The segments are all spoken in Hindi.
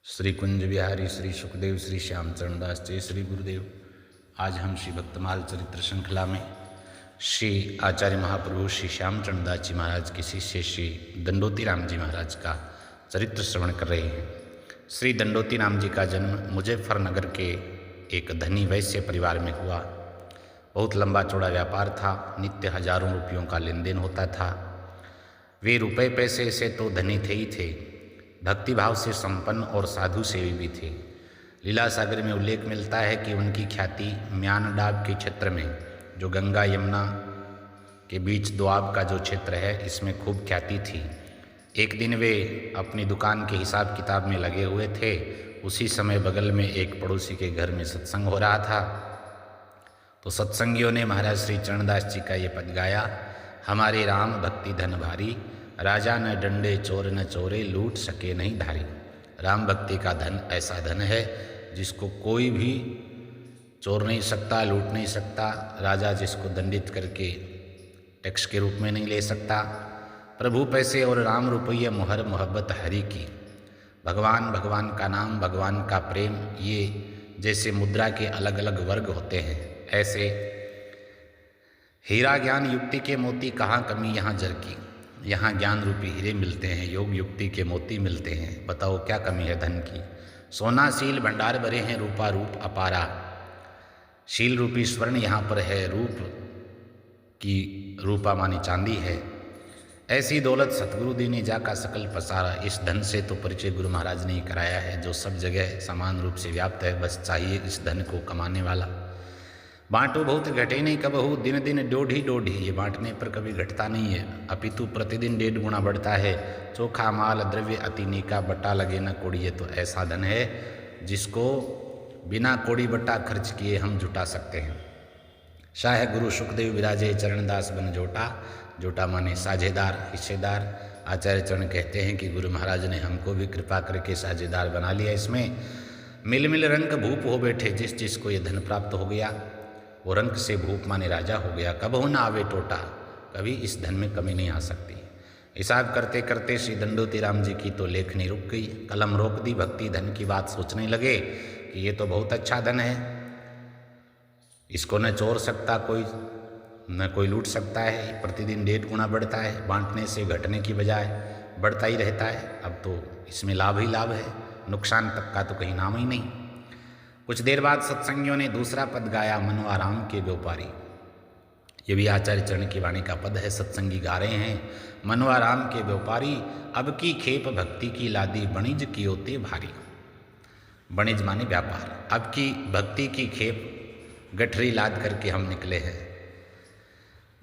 श्री कुंज बिहारी, श्री सुखदेव, श्री श्यामचरण दास जय श्री गुरुदेव। आज हम श्री भक्तमाल चरित्र श्रृंखला में श्री आचार्य महाप्रभु श्री श्यामचरण दास जी महाराज के शिष्य श्री दंडोती राम जी महाराज का चरित्र श्रवण कर रहे हैं। श्री दंडोती राम जी का जन्म मुजफ्फरनगर के एक धनी वैश्य परिवार में हुआ। बहुत लंबा चौड़ा व्यापार था, नित्य हजारों रुपयों का लेन देन होता था। वे रुपए पैसे से तो धनी थे ही थे, भक्तिभाव से संपन्न और साधु सेवी भी थे। लीला सागर में उल्लेख मिलता है कि उनकी ख्याति म्यानडाब के क्षेत्र में, जो गंगा यमुना के बीच दोआब का जो क्षेत्र है, इसमें खूब ख्याति थी। एक दिन वे अपनी दुकान के हिसाब किताब में लगे हुए थे। उसी समय बगल में एक पड़ोसी के घर में सत्संग हो रहा था। तो सत्संगियों ने महाराज श्री चरणदास जी का ये पद गाया, हमारे राम भक्ति धन भारी, राजा न डंडे चोर न चोरे, लूट सके नहीं धारी। राम भक्ति का धन ऐसा धन है जिसको कोई भी चोर नहीं सकता, लूट नहीं सकता। राजा जिसको दंडित करके टैक्स के रूप में नहीं ले सकता। प्रभु पैसे और राम रुपये, मोहर मोहब्बत हरि की। भगवान, भगवान का नाम, भगवान का प्रेम, ये जैसे मुद्रा के अलग अलग वर्ग होते हैं, ऐसे हीरा ज्ञान युक्ति के मोती, कहाँ कमी यहाँ जर की। यहाँ ज्ञान रूपी हीरे मिलते हैं, योग युक्ति के मोती मिलते हैं। बताओ क्या कमी है धन की। सोना शील भंडार भरे हैं, रूपा रूप अपारा। शील रूपी स्वर्ण यहाँ पर है, रूप की रूपा मानी चांदी है। ऐसी दौलत सतगुरु दीने जाका सकल पसारा। इस धन से तो परिचय गुरु महाराज ने ही कराया है, जो सब जगह समान रूप से व्याप्त है। बस चाहिए इस धन को कमाने वाला। बाँटो बहुत घटे नहीं कबहू, दिन दिन डोढ़ी डोढ़ी। ये बांटने पर कभी घटता नहीं है, अपितु प्रतिदिन 1.5 गुना बढ़ता है। चोखा माल द्रव्य अति नीका, बट्टा लगे न कोड़ी। ये तो ऐसा धन है जिसको बिना कोड़ी बट्टा खर्च किए हम जुटा सकते हैं। शाह गुरु सुखदेव विराजे चरणदास बन जोटा। जोटा माने साझेदार, हिस्सेदार। आचार्य चरण कहते हैं कि गुरु महाराज ने हमको भी कृपा करके साझेदार बना लिया। इसमें मिल मिल रंक भूप हो बैठे। जिस जिसको ये धन प्राप्त हो गया वो रंक से भूप माने राजा हो गया। कब हो ना आवे टोटा, कभी इस धन में कमी नहीं आ सकती। हिसाब करते करते श्री दंडोती राम जी की तो लेखनी रुक गई, कलम रोक दी। भक्ति धन की बात सोचने लगे कि ये तो बहुत अच्छा धन है, इसको न चोर सकता कोई, न कोई लूट सकता है। प्रतिदिन 1.5 गुना बढ़ता है, बांटने से घटने की बजाय बढ़ता ही रहता है। अब तो इसमें लाभ ही लाभ है, नुकसान तक का तो कहीं नाम ही नहीं। कुछ देर बाद सत्संगियों ने दूसरा पद गाया, मनवा राम के व्यापारी। ये भी आचार्य चरण की वाणी का पद है। सत्संगी गा रहे हैं, मनवा राम के व्यापारी, अब की खेप भक्ति की लादी, बणिज की होते भारी। बणिज माने व्यापार। अब की भक्ति की खेप गठरी लाद करके हम निकले हैं।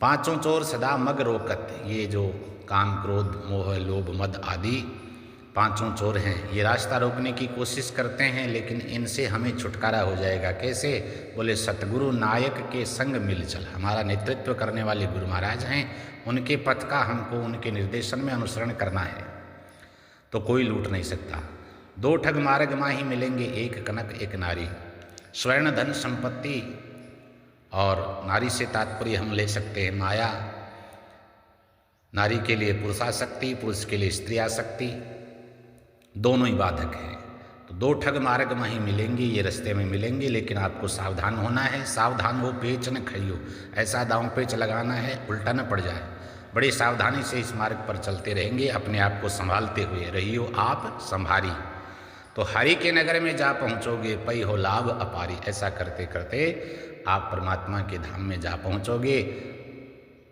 पांचों चोर सदा मग रोकत। ये जो काम, क्रोध, मोह, लोभ, मद आदि पांचों चोर हैं, ये रास्ता रोकने की कोशिश करते हैं, लेकिन इनसे हमें छुटकारा हो जाएगा। कैसे? बोले सतगुरु नायक के संग मिल चल। हमारा नेतृत्व करने वाले गुरु महाराज हैं, उनके पथ का हमको उनके निर्देशन में अनुसरण करना है, तो कोई लूट नहीं सकता। 2 ठग मार्ग माही मिलेंगे, एक कनक एक नारी। स्वर्ण धन संपत्ति और नारी से तात्पर्य हम ले सकते हैं माया। नारी के लिए पुरुषाशक्ति, पुरुष के लिए स्त्री आसक्ति, दोनों ही बाधक हैं। तो 2 ठग मार्ग में ही मिलेंगे, ये रास्ते में मिलेंगे, लेकिन आपको सावधान होना है। सावधान हो पेच न खइयो। ऐसा दांव पेच लगाना है उल्टा न पड़ जाए। बड़ी सावधानी से इस मार्ग पर चलते रहेंगे, अपने आप को संभालते हुए रहियो आप संभारी, तो हरि के नगर में जा पहुँचोगे, पई हो लाभ अपारी। ऐसा करते करते आप परमात्मा के धाम में जा पहुँचोगे।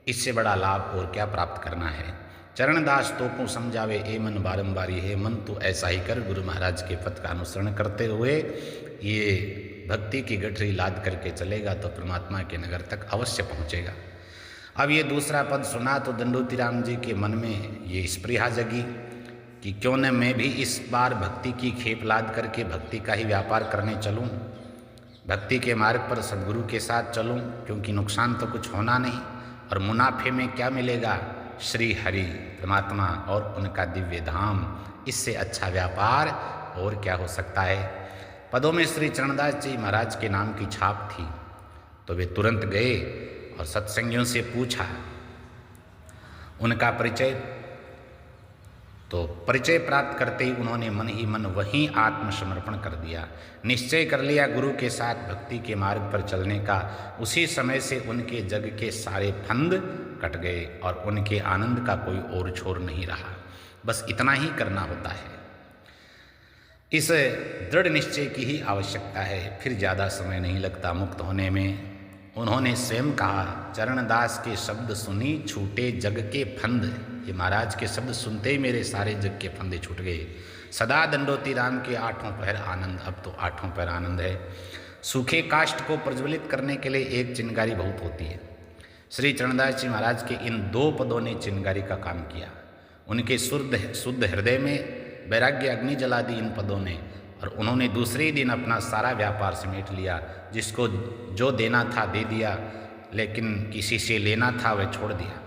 इससे बड़ा लाभ और क्या प्राप्त करना है। चरणदास तो को समझावे, ए मन बारंबारी है, मन तो ऐसा ही कर। गुरु महाराज के पथ का अनुसरण करते हुए ये भक्ति की गठरी लाद करके चलेगा तो परमात्मा के नगर तक अवश्य पहुँचेगा। अब ये दूसरा पद सुना तो दंडोती राम जी के मन में ये स्पृहा जगी कि क्यों न मैं भी इस बार भक्ति की खेप लाद करके भक्ति का ही व्यापार करने चलूँ, भक्ति के मार्ग पर सद्गुरु के साथ चलूँ, क्योंकि नुकसान तो कुछ होना नहीं। और मुनाफे में क्या मिलेगा? श्री हरि परमात्मा और उनका दिव्य धाम। इससे अच्छा व्यापार और क्या हो सकता है। पदों में श्री चरणदास जी महाराज के नाम की छाप थी, तो वे तुरंत गए और सत्संगियों से पूछा। उनका परिचय तो परिचय प्राप्त करते ही उन्होंने मन ही मन वहीं आत्मसमर्पण कर दिया, निश्चय कर लिया गुरु के साथ भक्ति के मार्ग पर चलने का। उसी समय से उनके जग के सारे फंद कट गए और उनके आनंद का कोई और छोर नहीं रहा। बस इतना ही करना होता है, इस दृढ़ निश्चय की ही आवश्यकता है, फिर ज़्यादा समय नहीं लगता मुक्त होने में। उन्होंने स्वयं कहा, चरणदास के शब्द सुनी छूटे जग के फंद। ये महाराज के शब्द सुनते ही मेरे सारे जग के फंदे छूट गए। सदा दंडोती राम के आठों पहर आनंद, अब तो आठों पहर आनंद है। सूखे काष्ठ को प्रज्वलित करने के लिए एक चिंगारी बहुत होती है। श्री चरणदास जी महाराज के इन 2 पदों ने चिंगारी का काम किया। उनके शुद्ध हृदय में वैराग्य अग्नि जला दी इन पदों ने, और उन्होंने दूसरे ही दिन अपना सारा व्यापार समेट लिया। जिसको जो देना था दे दिया, लेकिन किसी से लेना था वह छोड़ दिया।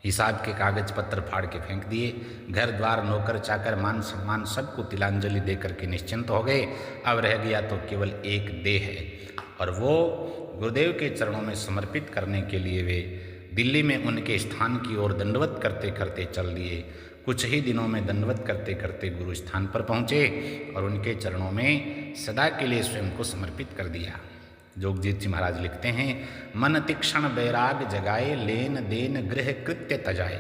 हिसाब के कागज पत्र फाड़ के फेंक दिए। घर द्वार नौकर चाकर मान सम्मान सबको तिलांजलि दे करके निश्चिंत हो गए। अब रह गया तो केवल एक देह है, और वो गुरुदेव के चरणों में समर्पित करने के लिए वे दिल्ली में उनके स्थान की ओर दंडवत करते करते चल दिए। कुछ ही दिनों में दंडवत करते करते गुरु स्थान पर पहुँचे और उनके चरणों में सदा के लिए स्वयं को समर्पित कर दिया। जोगजीत जी महाराज लिखते हैं, मन तीक्ष्ण बैराग जगाए, लेन देन गृह कृत्य तजाए,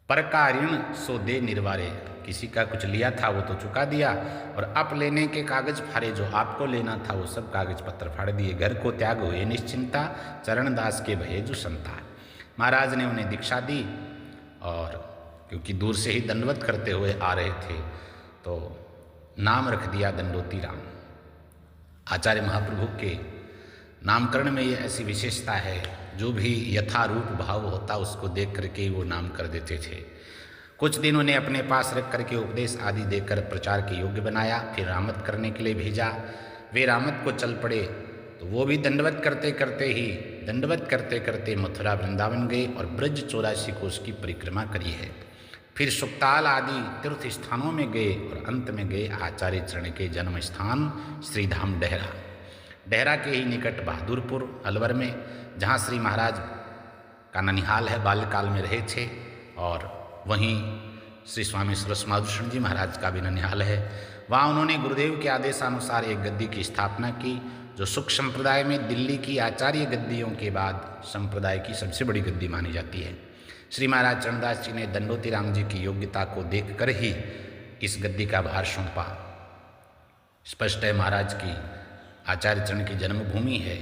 पर का ऋण सो दे निर्वारे। किसी का कुछ लिया था वो तो चुका दिया, और अब लेने के कागज फाड़े, जो आपको लेना था वो सब कागज पत्र फाड़ दिए। घर को त्याग हुए निश्चिंता, चरणदास के भये जो संता। महाराज ने उन्हें दीक्षा दी, और क्योंकि दूर से ही दंडवत करते हुए आ रहे थे तो नाम रख दिया दंडोती राम। आचार्य महाप्रभु के नामकरण में ये ऐसी विशेषता है, जो भी यथारूप भाव होता उसको देख करके वो नाम कर देते थे। कुछ दिन उन्हें अपने पास रख करके उपदेश आदि देकर प्रचार के योग्य बनाया। फिर रामत करने के लिए भेजा। वे रामत को चल पड़े, तो वो भी दंडवत करते करते मथुरा वृंदावन गए और ब्रज 84 कोस की परिक्रमा करी है। फिर सुक्ताल आदि तीर्थ स्थानों में गए और अंत में गए आचार्य चरण के जन्म स्थान श्रीधाम डेहरा के ही निकट बहादुरपुर अलवर में, जहाँ श्री महाराज का ननिहाल है, बाल्यकाल में रहे थे। और वहीं श्री स्वामी सरस्वती जी महाराज का भी ननिहाल है। वहाँ उन्होंने गुरुदेव के आदेशानुसार एक गद्दी की स्थापना की, जो सुख संप्रदाय में दिल्ली की आचार्य गद्दियों के बाद संप्रदाय की सबसे बड़ी गद्दी मानी जाती है। श्री महाराज चरणदास जी ने दंडोती राम जी की योग्यता को देखकर ही इस गद्दी का भार सौंपा। स्पष्ट है महाराज की आचार्य चरण की जन्मभूमि है,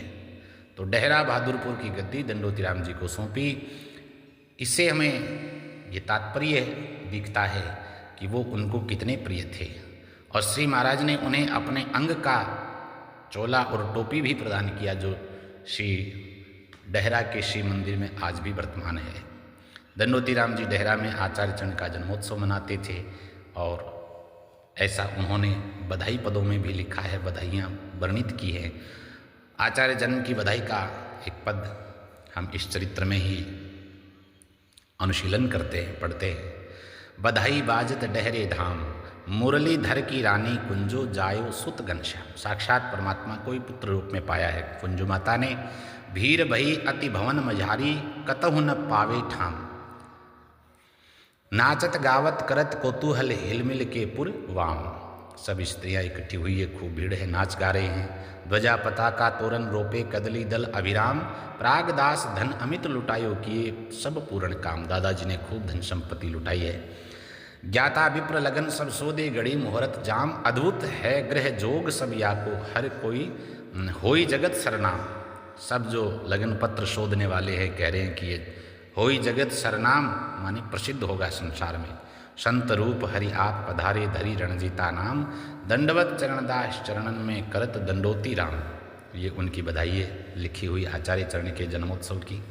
तो डेहरा बहादुरपुर की गद्दी दंडोती राम जी को सौंपी। इससे हमें ये तात्पर्य दिखता है कि वो उनको कितने प्रिय थे, और श्री महाराज ने उन्हें अपने अंग का चोला और टोपी भी प्रदान किया, जो श्री डेहरा के श्री मंदिर में आज भी वर्तमान है। दंडोती राम जी डेहरा में आचार्य चरण का जन्मोत्सव मनाते थे, और ऐसा उन्होंने बधाई पदों में भी लिखा है, बधाइयाँ वर्णित की हैं। आचार्य जन्म की बधाई का एक पद हम इस चरित्र में ही अनुशीलन करते हैं, पढ़ते हैं। बधाई बाजत डेहरे धाम, मुरलीधर की रानी कुंजो जायो सुत घनश्याम। साक्षात परमात्मा को ही पुत्र रूप में पाया है कुंजो माता ने। भीर भई अति भवन मझारी, कतहु न पावे ठाम। नाचत गावत करत कौतूहल हिलमिल के पुर वाम। सब स्त्रियाँ इकट्ठी हुई है, खूब भीड़ है, नाच गा रहे हैं। ध्वजा पताका तोरण रोपे कदली दल अभिराम, प्रागदास धन अमित लुटायो किए सब पूर्ण काम। दादाजी ने खूब धन संपत्ति लुटाई है। ज्ञाता विप्र लगन सब सोदे घड़ी मुहूर्त जाम, अद्भुत है ग्रह जोग सब याको हर कोई होई जगत सरनाम। सब जो लगन पत्र शोधने वाले हैं कह रहे हैं कि ये होई जगत सरनाम, माने प्रसिद्ध होगा संसार में। संत रूप हरि आप पधारे धरी रणजीता नाम, दंडवत चरणदास चरणन में करत दंडोती राम। ये उनकी बधाई है लिखी हुई आचार्य चरण के जन्मोत्सव की।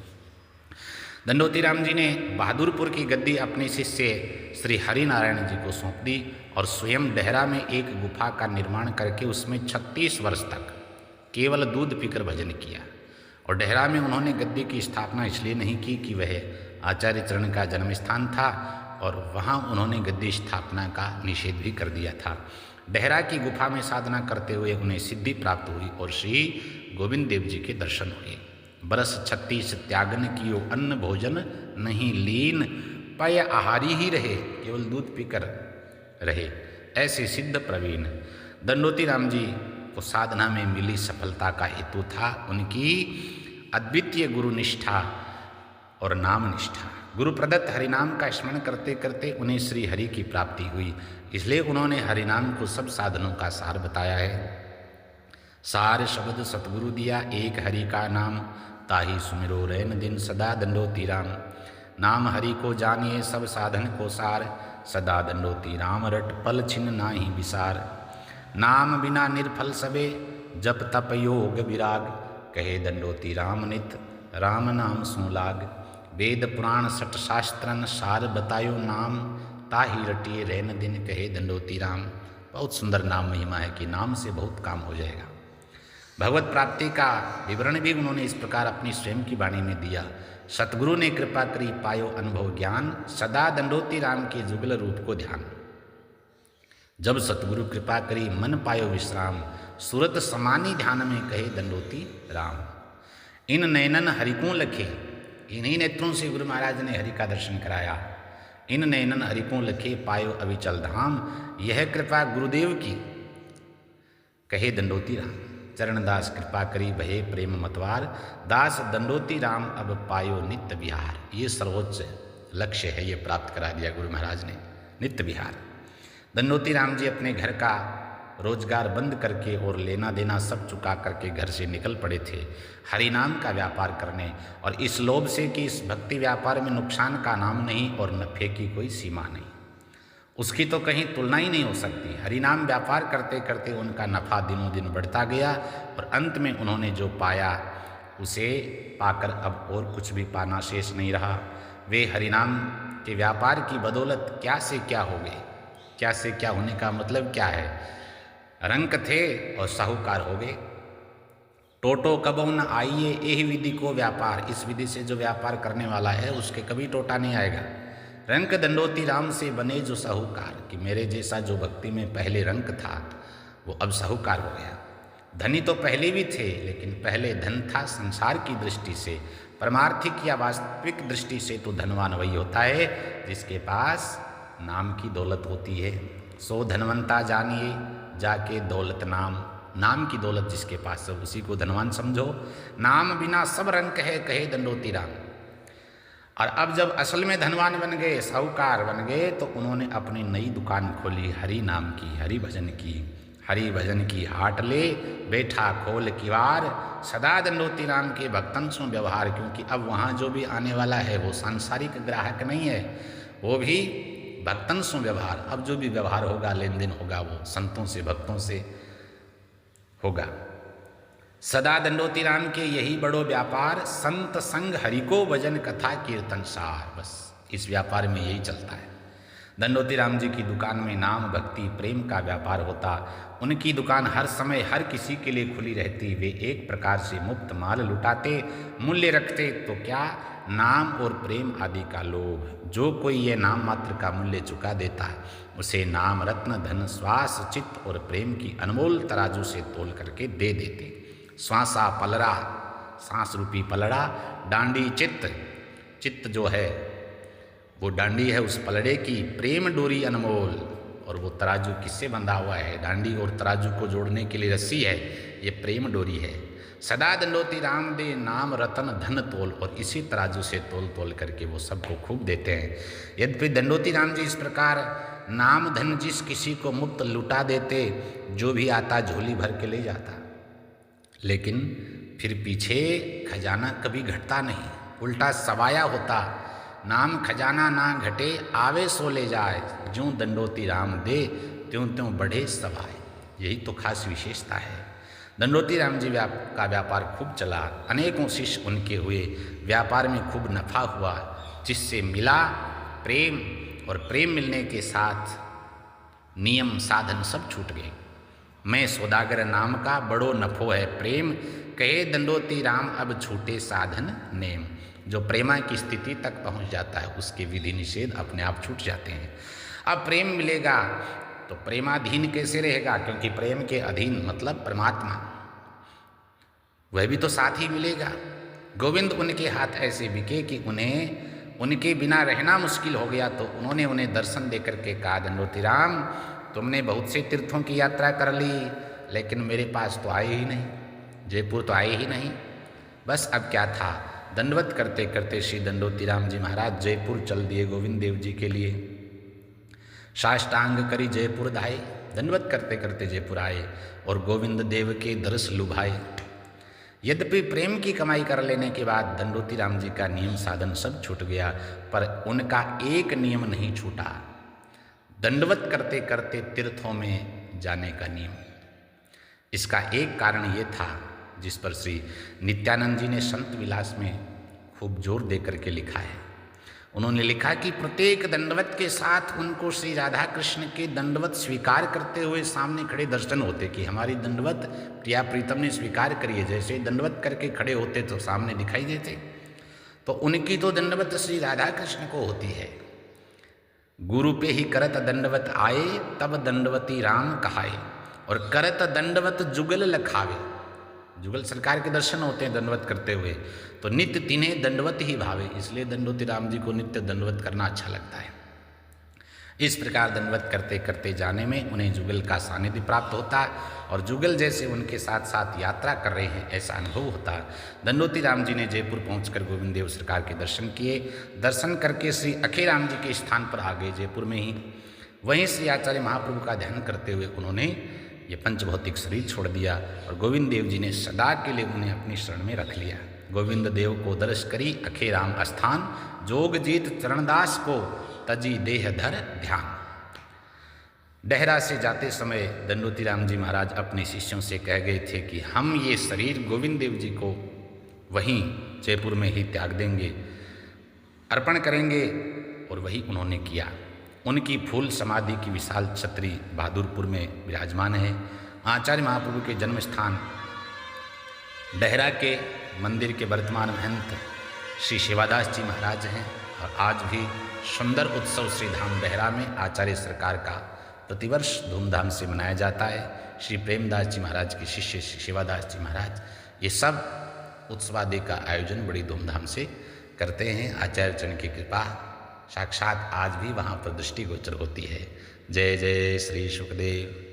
दंडोती राम जी ने बहादुरपुर की गद्दी अपने शिष्य श्री हरिनारायण जी को सौंप दी, और स्वयं डेहरा में एक गुफा का निर्माण करके उसमें 36 वर्ष तक केवल दूध पीकर भजन किया। और डेहरा में उन्होंने गद्दी की स्थापना इसलिए नहीं की कि वह आचार्य चरण का जन्म स्थान था, और वहाँ उन्होंने गद्दी स्थापना का निषेध भी कर दिया था। डेहरा की गुफा में साधना करते हुए उन्हें सिद्धि प्राप्त हुई, और श्री गोविंद देव जी के दर्शन हुए। बरस 36 त्यागन कियो अन्न भोजन, नहीं लीन पेय आहारी ही रहे, केवल दूध पीकर रहे, ऐसे सिद्ध प्रवीण। दंडोती राम जी को साधना में मिली सफलता का हेतु था उनकी अद्वितीय गुरु निष्ठा और नाम निष्ठा। गुरु प्रदत्त हरिनाम का स्मरण करते करते उन्हें श्री हरि की प्राप्ति हुई, इसलिए उन्होंने हरिनाम को सब साधनों का सार बताया है। सार शब्द सतगुरु दिया, एक हरि का नाम, ताहि सुमिरो रैन दिन सदा दंडोती राम। नाम हरि को जानिए सब साधन को सार, सदा दंडोती राम रट पल छिन नाहि विसार। नाम बिना निर्फल सबे, जप तप योग विराग, कहे दंडोती राम नित राम नाम सो लाग। वेद पुराण सठ शास्त्रन सार बतायो नाम, ताहि रटिए रैन दिन कहे दंडोती राम। बहुत सुंदर नाम महिमा है कि नाम से बहुत काम हो जाएगा। भगवत प्राप्ति का विवरण भी उन्होंने इस प्रकार अपनी स्वयं की वाणी में दिया। सतगुरु ने कृपा करी पायो अनुभव ज्ञान, सदा दंडोती राम के जुगल रूप को ध्यान। जब सतगुरु कृपा करी मन पायो विश्राम, सूरत समानी ध्यान में कहे दंडोती राम। इन नयनन हरि को लखे, इन्हीं नेत्रों से गुरु महाराज ने हरि का दर्शन कराया। इन नयनन हरि को लखे पायो अविचल धाम, यह कृपा गुरुदेव की कहे दंडोती राम। चरणदास कृपा करी भये प्रेम मतवार, दास दंडोती राम अब पायो नित्य विहार। ये सर्वोच्च लक्ष्य है, ये प्राप्त करा दिया गुरु महाराज ने, नित्य विहार। दंडोती राम जी अपने घर का रोजगार बंद करके और लेना देना सब चुका करके घर से निकल पड़े थे हरिनाम का व्यापार करने, और इस लोभ से कि इस भक्ति व्यापार में नुकसान का नाम नहीं और नफे की कोई सीमा नहीं, उसकी तो कहीं तुलना ही नहीं हो सकती। हरिनाम व्यापार करते करते उनका नफा दिनों दिन बढ़ता गया और अंत में उन्होंने जो पाया उसे पाकर अब और कुछ भी पाना शेष नहीं रहा। वे हरिनाम के व्यापार की बदौलत क्या से क्या हो गए। क्या से क्या होने का मतलब क्या है? रंक थे और साहूकार हो गए। टोटो कबो न आइए यही विधि को व्यापार, इस विधि से जो व्यापार करने वाला है उसके कभी टोटा नहीं आएगा। रंक दंडोती राम से बने जो साहूकार, कि मेरे जैसा जो भक्ति में पहले रंक था वो अब साहूकार हो गया। धनी तो पहले भी थे, लेकिन पहले धन था संसार की दृष्टि से, परमार्थिक या वास्तविक दृष्टि से तो धनवान वही होता है जिसके पास नाम की दौलत होती है। सो धनवंता जानिए जाके दौलत नाम, नाम की दौलत जिसके पास है उसी को धनवान समझो। नाम बिना सब रंक है कहे दंडोती राम। और अब जब असल में धनवान बन गए, साहूकार बन गए, तो उन्होंने अपनी नई दुकान खोली हरि नाम की, हरि भजन की। हरि भजन की हाट ले बैठा खोल किवार, सदा दंडोती राम के भक्तन सो व्यवहार। क्योंकि अब वहाँ जो भी आने वाला है वो सांसारिक ग्राहक नहीं है, वो भी भक्तन सो व्यवहार। अब जो भी व्यवहार होगा, लेन देन होगा, वो संतों से भक्तों से होगा। सदा दंडोती राम के यही बड़ो व्यापार, संत संग हरि को भजन कथा कीर्तन सार। बस इस व्यापार में यही चलता है। दंडोती राम जी की दुकान में नाम भक्ति प्रेम का व्यापार होता। उनकी दुकान हर समय हर किसी के लिए खुली रहती। वे एक प्रकार से मुफ्त माल लुटाते, मूल्य रखते तो क्या, नाम और प्रेम आदि का लोभ। जो कोई ये नाम मात्र का मूल्य चुका देता उसे नाम रत्न धन श्वास चित्त और प्रेम की अनमोल तराजू से तोल करके दे देते। श्वासा पलड़ा, सांस रूपी पलड़ा, डांडी चित्त, चित्त जो है वो डांडी है उस पलड़े की, प्रेम डोरी अनमोल। और वो तराजू किससे बंधा हुआ है? डांडी और तराजू को जोड़ने के लिए रस्सी है, ये प्रेम डोरी है। सदा दंडोती राम दे नाम रतन धन तोल, और इसी तराजू से तोल तोल करके वो सबको खूब देते हैं। यद्यपि दंडोती राम जी इस प्रकार नाम धन जिस किसी को मुफ्त लुटा देते, जो भी आता झोली भर के ले जाता, लेकिन फिर पीछे खजाना कभी घटता नहीं, उल्टा सवाया होता। नाम खजाना ना घटे आवे सो ले जाए, ज्यों दंडोती राम दे त्यों त्यों बढ़े सवाए। यही तो खास विशेषता है। दंडोती राम जी का व्यापार खूब चला, अनेकों शिष्य उनके हुए, व्यापार में खूब नफा हुआ, जिससे मिला प्रेम, और प्रेम मिलने के साथ नियम साधन सब छूट गए। मैं सौदागर नाम का बड़ो नफो है प्रेम, कहे दंडोती राम अब छूटे साधन नेम। जो प्रेमा की स्थिति तक पहुंच जाता है उसके विधि निषेध अपने आप छूट जाते हैं। अब प्रेम मिलेगा तो प्रेमाधीन कैसे रहेगा? क्योंकि प्रेम के अधीन मतलब परमात्मा, वह भी तो साथ ही मिलेगा। गोविंद उनके हाथ ऐसे बिके कि उन्हें उनके बिना रहना मुश्किल हो गया, तो उन्होंने उन्हें दर्शन देकर के कहा, दंडोती राम, तुमने बहुत से तीर्थों की यात्रा कर ली, लेकिन मेरे पास तो आए ही नहीं, जयपुर तो आए ही नहीं। बस अब क्या था, दंडवत करते करते श्री दंडोती राम जी महाराज जयपुर चल दिए गोविंद देव जी के लिए। साष्टांग करी जयपुर धाये, दंडवत करते करते जयपुर आए और गोविंद देव के दर्श लुभाए। यद्यपि प्रेम की कमाई कर लेने के बाद दंडोती राम जी का नियम साधन सब छूट गया, पर उनका एक नियम नहीं छूटा, दंडवत करते करते तीर्थों में जाने का नियम। इसका एक कारण ये था, जिस पर श्री नित्यानंद जी ने संत विलास में खूब जोर देकर के लिखा है। उन्होंने लिखा कि प्रत्येक दंडवत के साथ उनको श्री राधा कृष्ण के दंडवत स्वीकार करते हुए सामने खड़े दर्शन होते कि हमारी दंडवत प्रिया प्रीतम ने स्वीकार करी है। जैसे ही दंडवत करके खड़े होते तो सामने दिखाई देते, तो उनकी तो दंडवत श्री राधा कृष्ण को होती है। गुरु पे ही करत दंडवत आए, तब दंडवती राम कहाए, और करत दंडवत जुगल लखावे। जुगल सरकार के दर्शन होते हैं दंडवत करते हुए, तो नित्य तिन्हें दंडवत ही भावे, इसलिए दंडोती राम जी को नित्य दंडवत करना अच्छा लगता है। इस प्रकार दंडवत करते करते जाने में उन्हें जुगल का सानिध्य प्राप्त होता, और जुगल जैसे उनके साथ साथ यात्रा कर रहे हैं ऐसा अनुभव होता। दंडोती राम जी ने जयपुर पहुंचकर गोविंद देव सरकार के दर्शन किए। दर्शन करके श्री अखेराम जी के स्थान पर आ गए जयपुर में ही। वहीं श्री आचार्य महाप्रभु का ध्यान करते हुए उन्होंने ये पंचभौतिक शरीर छोड़ दिया, और गोविंद देव जी ने सदा के लिए उन्हें अपनी शरण में रख लिया। गोविंद देव को दर्श करी अखेराम स्थान, जोग जीत चरणदास को तजी देह धर ध्यान। डहरा से जाते समय दंडोती राम जी महाराज अपने शिष्यों से कह गए थे कि हम ये शरीर गोविंद देव जी को वहीं जयपुर में ही त्याग देंगे, अर्पण करेंगे, और वही उन्होंने किया। उनकी फूल समाधि की विशाल छतरी बहादुरपुर में विराजमान है। आचार्य महाप्रभु के जन्म स्थान डहरा के मंदिर के वर्तमान महंत श्री शिवादास जी महाराज हैं, और आज भी सुंदर उत्सव श्री धाम डहरा में आचार्य सरकार का प्रतिवर्ष धूमधाम से मनाया जाता है। श्री प्रेमदास जी महाराज के शिष्य श्री शिवादास जी महाराज ये सब उत्सवादि का आयोजन बड़ी धूमधाम से करते हैं। आचार्य चरण की कृपा साक्षात आज भी वहाँ पर दृष्टिगोचर होती है। जय जय श्री सुखदेव।